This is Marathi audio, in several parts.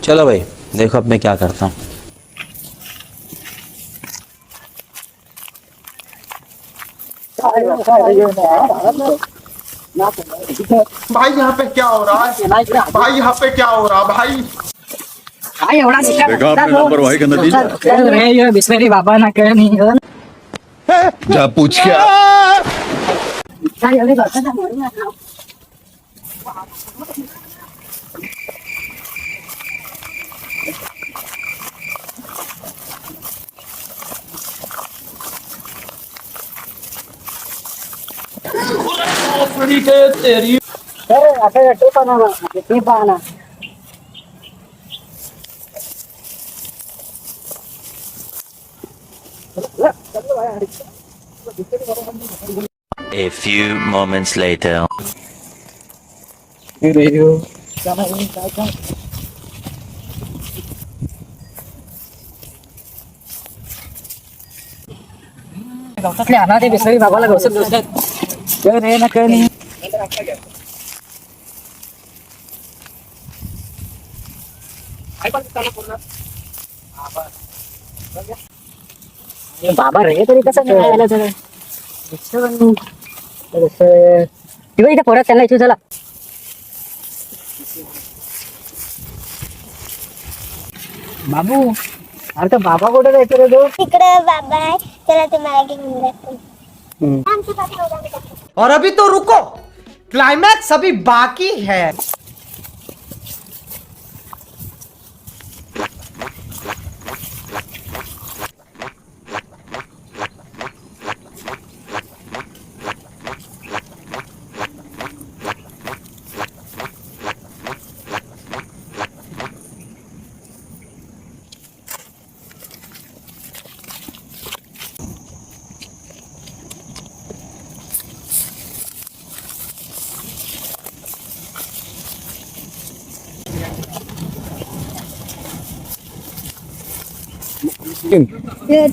चलो भाई देखो अब मैं क्या करता हूँ। भाई यहाँ पे क्या हो रहा है? भाई यहाँ पे क्या हो रहा भाई? देखा आपने लापरवाही का नतीजा। बिस्मिल्लाह बाबा ना कर नहीं जा पूछ क्या। A few moments later. गवसातले आणा ते बिस्मिल्लाह बाबाला गवसात गवसात कर रे ना कर नाही बाबा रे तरी कसं नाही आला तर किंवा इथं पोरात त्यांना इथं चला बाबू अरे तर बाबा कुठे जायचं रे तो तिकडे बाबा आहे त्याला तुम्हाला घेऊन जातो. और अभी तो रुको, क्लाइमैक्स अभी बाकी है.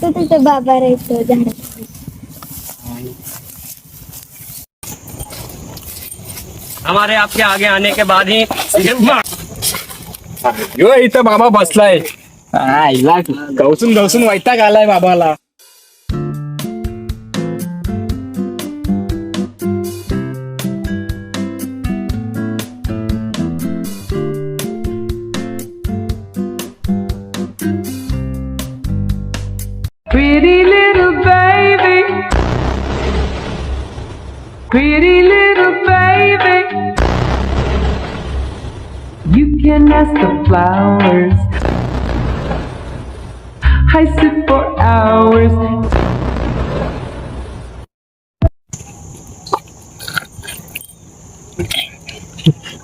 तो तुझा बाबा राहतो झाडात. हमारे आपके आगे आने के बाद ही यो इथं बाबा बसलाय. गवसून गवसून वैताग आलाय बाबाला. Pretty little baby, pretty little baby, you can ask the flowers. I sit for hours.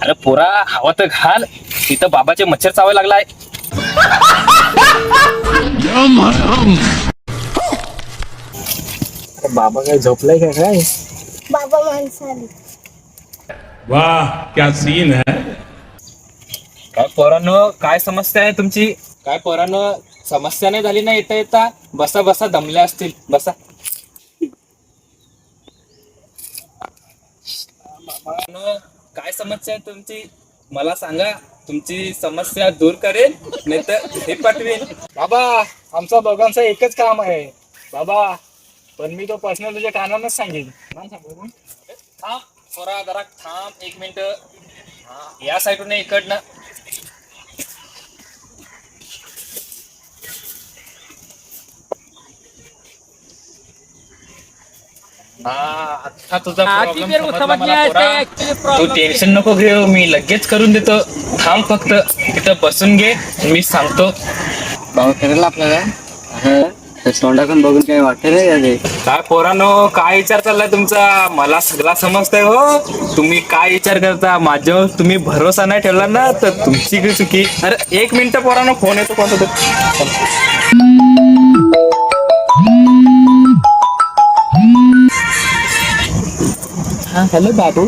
अरे पोरा हवा तर घाल, तिथं बाबाचे मच्छर चावायला लागलाय. बाबा काय झोपलाय का काय. बाबा माणसं आली. वाह क्या सीन है. काय पोरांनो काय समस्या आहे तुमची. काय पोरांनो समस्या नाही झाली ना येता येता. बसा बसा दमल्या असतील बसा. पोरांनो, काय समस्या आहे तुमची मला सांगा. तुमची समस्या दूर करेन नाही तर हे पाठवेन. बाबा आमचा दोघांचा एकच काम आहे बाबा. पण मी तो पर्सनल तुझ्या कानानच सांगेन. थांब पोरा जरा थांब 1 मिनिट. या साईडून इकडनं. आता तुझा प्रॉब्लेम समजला मला पोरा. तू टेन्शन नको घेऊ, मी लगेच करून देतो. थांब फक्त इथं बसून घे, मी सांगतो. बाबा फिरायला आपल्याला तोंडाकडून बघून काय वाटत नाही का. काय पोरांनो काय विचार चाललाय तुमचा. मला सगळा समजतंय हो. तुम्ही काय विचार करता. माझ्यावर तुम्ही भरोसा नाही ठेवला ना तर तुमची काही चुकी. अरे 1 मिनिट पोरांनो फोन येतो कोणता हा हॅलो बाबू.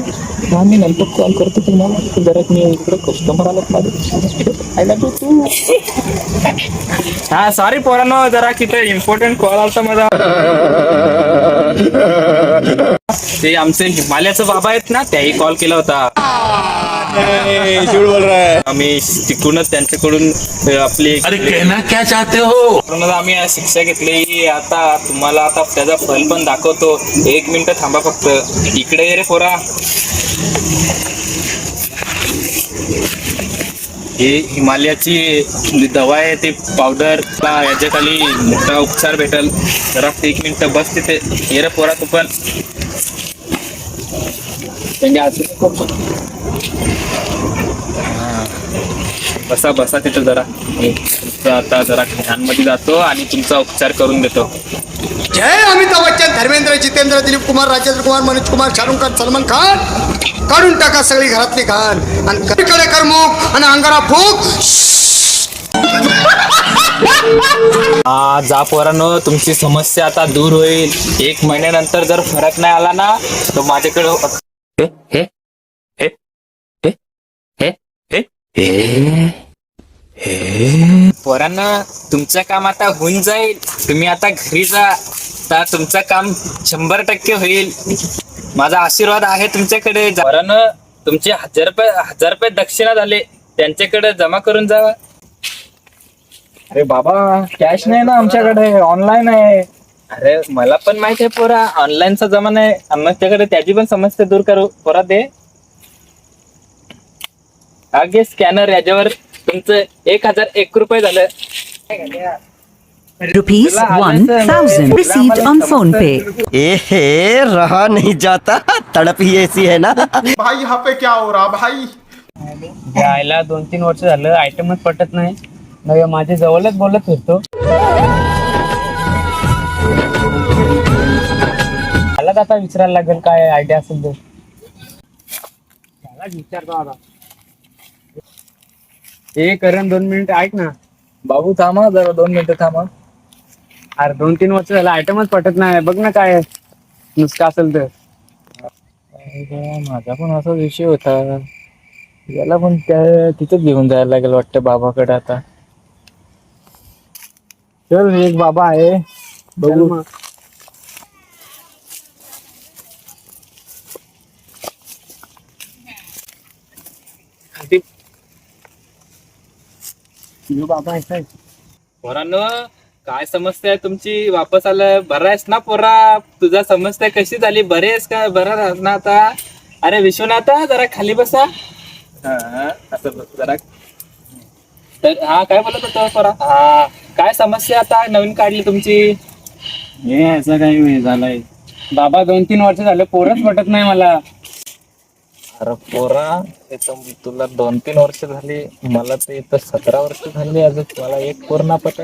हा मी नंतर कॉल करतो तुम्हाला. जरा मी इकडे कस्टमर आला पाहिजे. हा सॉरी पोरांनो जरा तिथे इम्पॉर्टंट कॉल आलता माझा. ते आमचे हिमालयाचे बाबा आहेत ना त्याही कॉल केला होता. झूठ बोल रहा है. आम्ही शिकूनच त्यांच्याकडून आपली अरे कहना क्या चाहते हो? म्हणून आम्ही शिक्षा घेतली. आता तुम्हाला आता त्याचा फल पण दाखवतो. 1 मिनिट थांबा फक्त. इकडे ये रे पोरा. हे हिमालयाची दवा आहे, ते पावडर याच्या खाली मोठा उपचार भेटल. जरा 1 मिनिट बस तिथे. ये रे पोरा तू पण. बसा बसा तिथं जरा. आता जरा ध्यानमध्ये जातो आणि तुमचा उपचार करून देतो. जय अमिताभ बच्चन, धर्मेंद्र, जितेंद्र, दिलीप कुमार, राजेंद्र कुमार, मनोज कुमार, शाहरुख खान, सलमान खान. काढून टाका सगळी घरातली घाण आणि कडे करमुख आणि अंगारा फूक. जा पोरांनो, तुमची समस्या आता दूर होईल. 1 महिन्यानंतर जर फरक नाही आला ना तर माझ्याकडे पोरांना तुमचं काम आता होऊन जाईल. तुम्ही आता घरी जा. तर तुमचं काम 100% होईल. माझा आशीर्वाद आहे तुमच्याकडे. पोरांनो, तुमचे 1000 रुपये दक्षिणा झाले, त्यांच्याकडे जमा करून जावा. अरे बाबा, कॅश नाही ना आमच्याकडे, ऑनलाईन आहे. अरे मला पण माहित आहे पोरा, ऑनलाईनचा जमाना आहे. आमच्याकडे त्याची पण समस्या दूर करू. पोरा दे आगे स्कॅनर. याच्यावर तुमचं 1001 रुपये झालं. Rupees 1000 received on phone pay. ए रहा नहीं जाता, तड़प ही ऐसी है ना. भाई यहाँ पे क्या हो रहा भाई? यायला 2-3 वर्ष झालं आयटमच पटत नाही. मग माझ्या जवळच बोलत फिरतो. मला आता विचारायला लागेल काय आयडिया असेल तर. त्याला विचारतो आता. करण 2 मिनिट ऐक ना. बाबू थांबा जरा, 2 मिनिटं थांबा. अरे 2-3 वर्ष झालं आयटमच पटत नाही. बघ ना काय नुसका असेल तर. माझा पण असा विषय होता. याला पण त्या तिथंच घेऊन जायला लागेल वाटतं बाबाकडे आता. चल, एक बाबा आहे, बघू मग. बाबा आहे. पोरांनो, काय समस्या आहे तुमची? वापस आलं. बरा आहेस ना पोरा? तुझा समस्या कशी झाली? बरे आहेस का? बरा राहत ना आता? अरे विश्वनाथा, जरा खाली बसा. असं बस जरा. तर हा काय बोलत होता पोरा? हा, काय समस्या आता नवीन काढली तुमची? हे असं काही झालंय बाबा. 2-3 वर्ष झालं पोरच पटत नाही मला. अरे पोरा, तुला 2-3 वर्ष झाली, मला ते इथं 17 वर्ष झाली. अजून मला एक पोर ना पट.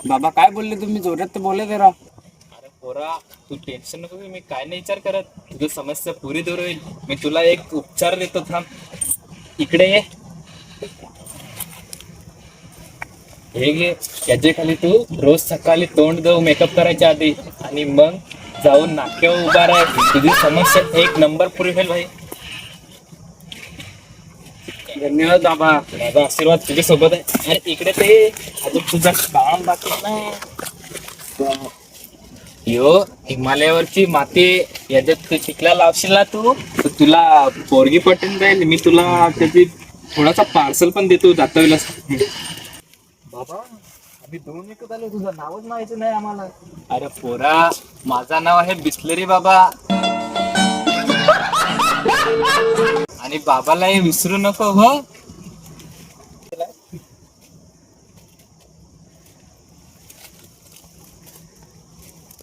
बाबा काय बोलले तुम्ही? जोरात तर बोले जरा. अरे पोरा, तू टेन्शन नको घेऊ. मी काय नाही विचार करत. तुझी समस्या पुरी दूर होईल. मी तुला एक उपचार देतो. थांब, इकडे ये. हे घे. याच्या खाली तू रोज सकाळी तोंड देऊ मेकअप करायच्या आधी, आणि मग जाऊन नाक्यावर उभा राह. तुझी समस्या 1 नंबर पुरी होईल भाई. धन्यवाद बाबा. माझा आशीर्वाद तुझ्या सोबत आहे. अरे इकडे ते अजून तुझं काम बाकी नाही. यो हिमालयावरची माती याच्यात टिकला लावशील ना तू, तर तुला पोरगी पटून जाईल. मी तुला त्याची थोडासा पार्सल पण देतो जाता वेळेला. बाबा, आम्ही 2 विकत आलो, तुझं नावच माहिती नाही आम्हाला. अरे पोरा, माझं नाव आहे बिस्लरी बाबा. आणि बाबाला हे विसरू नको हो.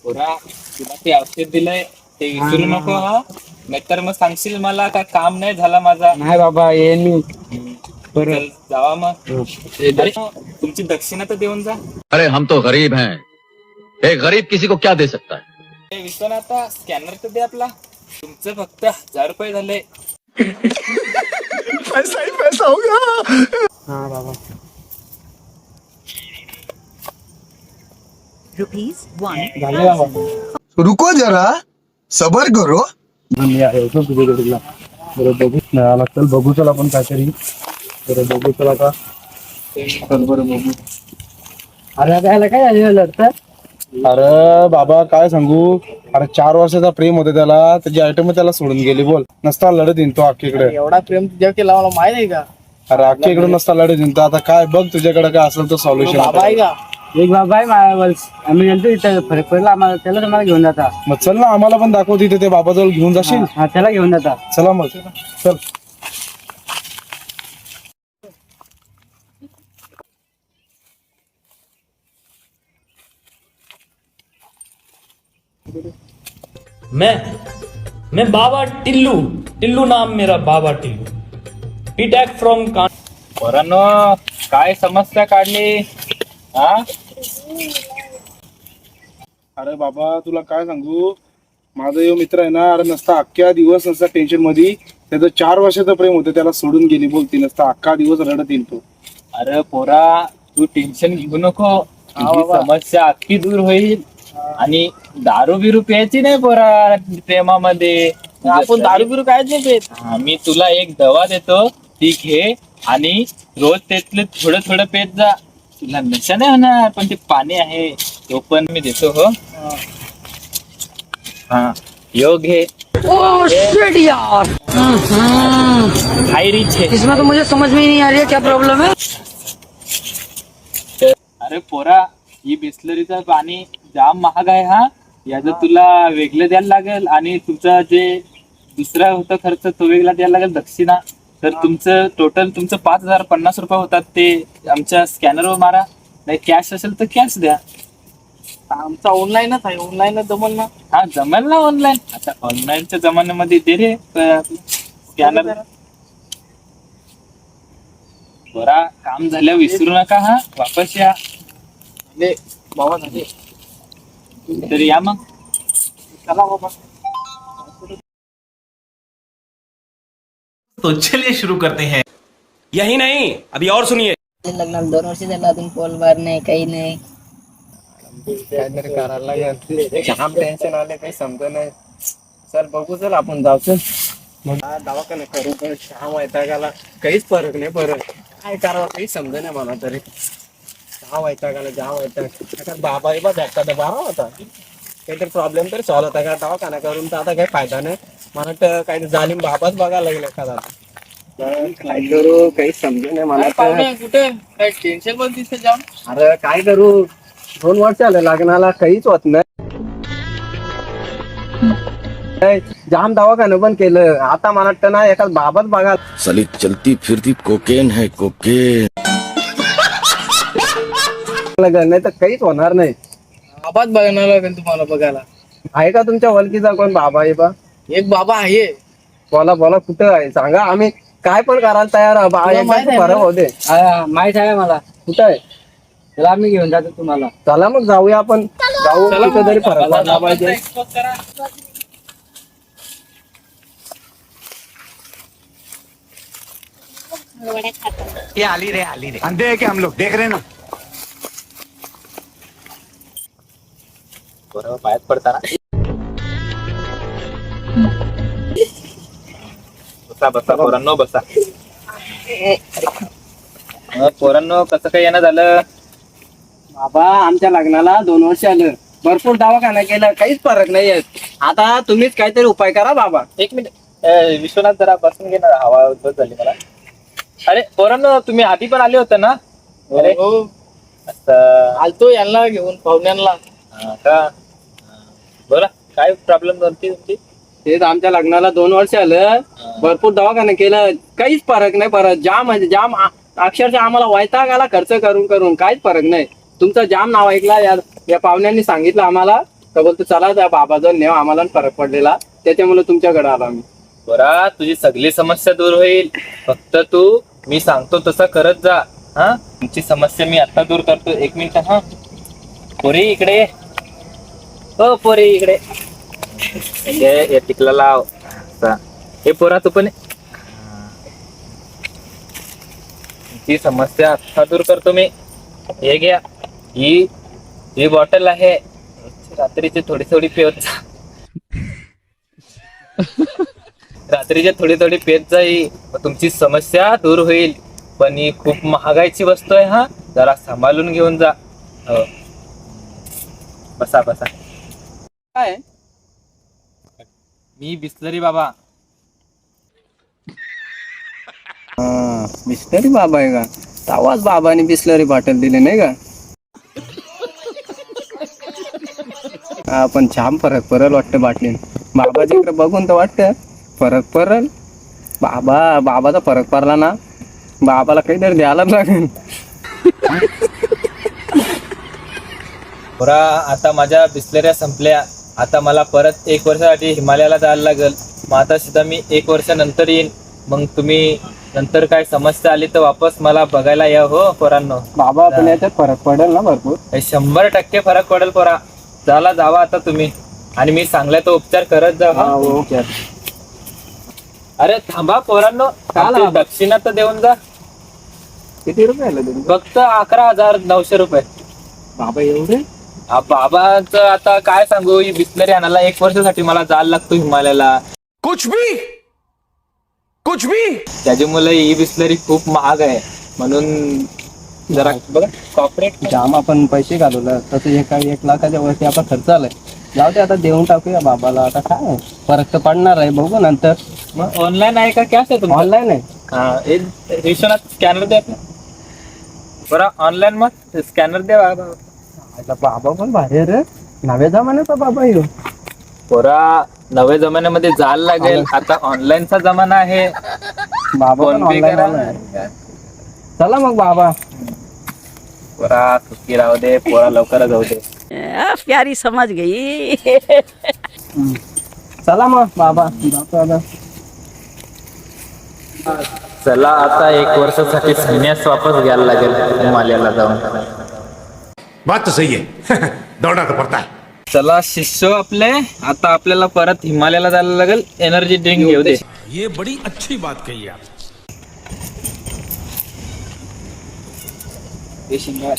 पोरा, तुला ते औषध दिलंय ते विसरू नको हो. नाहीतर मग सांगशील मला का काम नाही झाला माझा. नाही बाबा, येईन मी. चल, जावा मग. अरे तुमची दक्षिणा तर देऊन जा. अरे हम तो गरीब हैं. एक गरीब किसी को क्या दे सकता है? विश्वनाथा, स्कॅनर तर दे आपला. तुमचं फक्त 1000 रुपये झाले. पैसा ही पैसा होगा. हा बाबा. Rupees 1. झाले बाबा. रुको जरा, सबर करो. तुझ्याकडे बरं बघू मिळाला. चल बघू, चल आपण काहीतरी. बरं बघू, चल आता. चल बरं बघू. अरे काय काय झालं लढतं? अरे बाबा काय सांगू, अरे 4 वर्षाचा प्रेम होता त्याला, त्याची आयटम त्याला सोडून गेली. बोल, नसता लढत येईन तो अख्खीकडे. एवढा प्रेम तुझ्या केला मला माहित आहे का? अरे अख्खीकडे नसता लढत येईन तो. आता काय बघ तुझ्याकडे काय असेल तर सॉल्युशन. बाबा आहे का? एक बाबा आहे आम्ही गेलो तिथे फरक पडला आम्हाला, त्याला तुम्हाला घेऊन जाता. मग चल ना, आम्हाला पण दाखव तिथे, ते बाबाजवळ घेऊन जाशील. हा त्याला घेऊन जाता. चला मग चल. मैं बाबा टिल्लू, टिल्लू नाम मेरा, बाबा टिल्लू. पीटॅक फ्रॉम पोरांनो, काय समस्या काढली हा? अरे बाबा तुला काय सांगू, माझा यो मित्र आहे ना, अरे नसता अख्ख्या दिवस नसता टेन्शन मध्ये. त्याचं 4 वर्षाचं प्रेम होतं, त्याला सोडून गेली. बोलती नसता अख्खा दिवस रडत येईल तो. अरे पोरा, तू टेन्शन घेऊ नको, तुझी समस्या अख्खी दूर होईल. आणि दारू बिरू प्यायची नाही पोरा प्रेमामध्ये. आपण दारू बिरू काय नाही पेत. मी तुला एक दवा देतो, ती घे आणि रोज त्यातलं थोडं थोडं पेत जा. तुला नशा नाही होणार, पण ते पाणी आहे तो पण मी देतो. हो हा, योग घे. हाय रिच है. इसमें तो मुझे समझ में ही नहीं आ रही है क्या प्रॉब्लम है. अरे पोरा, ही बिस्लरीचं पाणी जाम महाग आहे हा. याचं तुला वेगळं द्यायला लागेल आणि तुमचं जे दुसरा होतं खर्च तो वेगळा द्यायला लागेल, दक्षिणा. तर तुमचं टोटल तुमचं 5,050 रुपये होतात. ते आमच्या स्कॅनरवर मारा, नाही कॅश असेल तर कॅश द्या. आमचा ऑनलाईनच आहे, ऑनलाईनच जमल ना. हा जमेल ना ऑनलाईन. आता ऑनलाईनच्या जमान्यामध्ये दे रे स्कॅनर. बरा, काम झालं विसरू नका हा, वापस या. बाबा झाले तर या मग. चला बाबा. तो चलिए शुरू करते हैं. यही नहीं, अभी और सुनिए. लग्नाला 2 वर्ष झालं, अजून पोल बार नाही, काही नाही. काहीतरी करायला लागेल. जाम टेन्शन आले, काही समज नाही. चल बघू, चल आपण जाऊ. चल दवाखाना करू, पण श्याम वैतागाला काहीच फरक नाही. फरक काय करावं काही समज नाही मला तरी. जाम वैतागाला, जाम वैताग. बाबा बा भेटता तर बाबा होता, काहीतरी प्रॉब्लेम तरी सॉल्व होता का. दवाखाना करून तर आता काही फायदा नाही. मला वाटतं काही जालिम बाबाच बघायला लागेल एखादा. काय करू काही समज नाही मला तर. कुठे काय टेन्शन पण दिसते जाम. अरे काय करू, 2 वर्ष आले लग्नाला, काहीच होत नाही. जाम दवाखाना पण केलं, आता मला वाटतं ना एखाद बाबाच बघा. साली चलती फिरती कोकेन है कोकेन. नाही तर काहीच होणार नाही. बाबाच बघणार लागेल तुम्हाला बघायला. आहे का तुमच्या वलकीचा कोण बाबा आहे बा? एक बाबा आहे. बोला बोला, कुठं आहे सांगा, आम्ही काय पण करायला तयार आहे. फरक होते माहित आहे मला. कुठं आहे? त्याला आम्ही घेऊन जातो तुम्हाला. चला मग जाऊया आपण. जाऊ कुठं तरी फरक पडला पाहिजे. ये आली रे अंधे है क्या हम लोग, देख रहे ना. बरोबर पायात पडताना. बसा बसा पोरांनो, बसा. पोरांनो, कसं काय येणं झालं? बाबा आमच्या लग्नाला 2 वर्ष आलं, भरपूर दवाखाना केलं, काहीच फरक नाही. आता तुम्हीच काहीतरी उपाय करा बाबा. एक मिनिट विश्वनाथ, जरा बसून घे ना, हवा उद्भव झाली मला. अरे पोरांनो, तुम्ही आधी पण आले होते ना? अरे आलतो यांना घेऊन, पाहुण्यांना. का बोला, काय प्रॉब्लेम होती तुमची? तेच आमच्या लग्नाला 2 वर्ष आलं, भरपूर दवाखाना केलं, काहीच फरक नाही. परत जाम म्हणजे जाम, अक्षरशः आम्हाला वैताग आला खर्च करून करून, काहीच फरक नाही. तुमचं जाम नाव ऐकला, या पाहुण्यांनी सांगितलं आम्हाला, तर बोलतो चला त्या बाबाजवळ नेव, आम्हाला फरक पडलेला, त्याच्यामुळे तुमच्याकडे आलो आम्ही. बरा, तुझी सगळी समस्या दूर होईल. फक्त तू मी सांगतो तसं करत जा. हा, तुमची समस्या मी आता दूर करतो. 1 मिनिट. हा पोरी इकडे, हो पोरी इकडे. या टिकला लाव. हे पोरा तू पण. तुमची समस्या आता दूर करतो मी. हे घ्या, ही बॉटल आहे, रात्रीची थोडी थोडी पेत जा. रात्रीचे थोडी थोडी पेत जाई, तुमची समस्या दूर होईल. पण ही खूप महागाईची वस्तू आहे हा, जरा सांभाळून घेऊन जा. बसा बसा. काय मी बिस्लरी बाबा. बिस्लरी बाबा आहे का? तेव्हाच बाबाने बिस्लरी बॉटल दिली नाही का? हा पण छान फरक पडेल वाटतं बाटलीन. बाबाच्या इकडे बघून तर वाटतं फरक पडेल. बाबाचा फरक पडला ना, बाबाला काहीतरी द्यायलाच लागेल. पोरा आता माझ्या बिस्लऱ्या संपल्या. आता मला परत 1 वर्षासाठी हिमालयाला जायला लागेल. मग आता सुद्धा मी 1 वर्षानंतर येईन. मग तुम्ही नंतर काय समस्या आली तर वापस मला बघायला या हो पोरांनो. बाबा पण याच्यात फरक पडेल ना भरपूर. 100% फरक पडेल पोरा. चला जावा आता तुम्ही, आणि मी सांगलाय तो उपचार करत जा. अरे थांबा पोरांनो, आमची दक्षिणा तर देऊन जा. किती रुपये आले तुम्ही? फक्त 11,900 रुपये. बाबा एवढे? बाबाचं आता काय सांगू, ही बिस्लरी आणायला 1 वर्षासाठी मला जायला लागतो हिमालयाला. कुछ भी त्याच्यामुळे ही बिस्लरी खूप महाग आहे. म्हणून जरा बघा कॉर्पोरेट जाम आपण पैसे घालवलं तसं 1 लाखाच्या वरती आपला खर्च आलाय. जाऊ दे आता, देऊन टाकूया बाबाला. आता काय फरक तर पडणार आहे, बघू नंतर. मग ऑनलाईन आहे का कॅश आहे तुम्हाला? ऑनलाईन आहे. हा विश्वनाथ स्कॅनर द्या बरं. ऑनलाईन मग स्कॅनर द्या. बाबा पण भारी रे, नव्या जमान्याचा बाबा येऊ. पोरा नव्या जमान्यामध्ये जायला लागेल. आता ऑनलाईनचा जमाना आहे. बाबा पण online आहे. चला मग बाबा. पोरा सुखी राहू दे, पोरा लवकर जाऊ दे. प्यारी समझ गई. चला मग बाबा, जातो आता. चला आता 1 वर्षासाठी संन्यास वापस घ्यायला लागेल हिमालयाला जाऊन. बात तो सही है. दौड़ना तो पड़ता है. चला शिष्य आपले, आता आपल्याला परत हिमालयाला जायला लागेल. एनर्जी ड्रिंक घेऊ दे. ये बड़ी अच्छी बात कही आप. शिंगा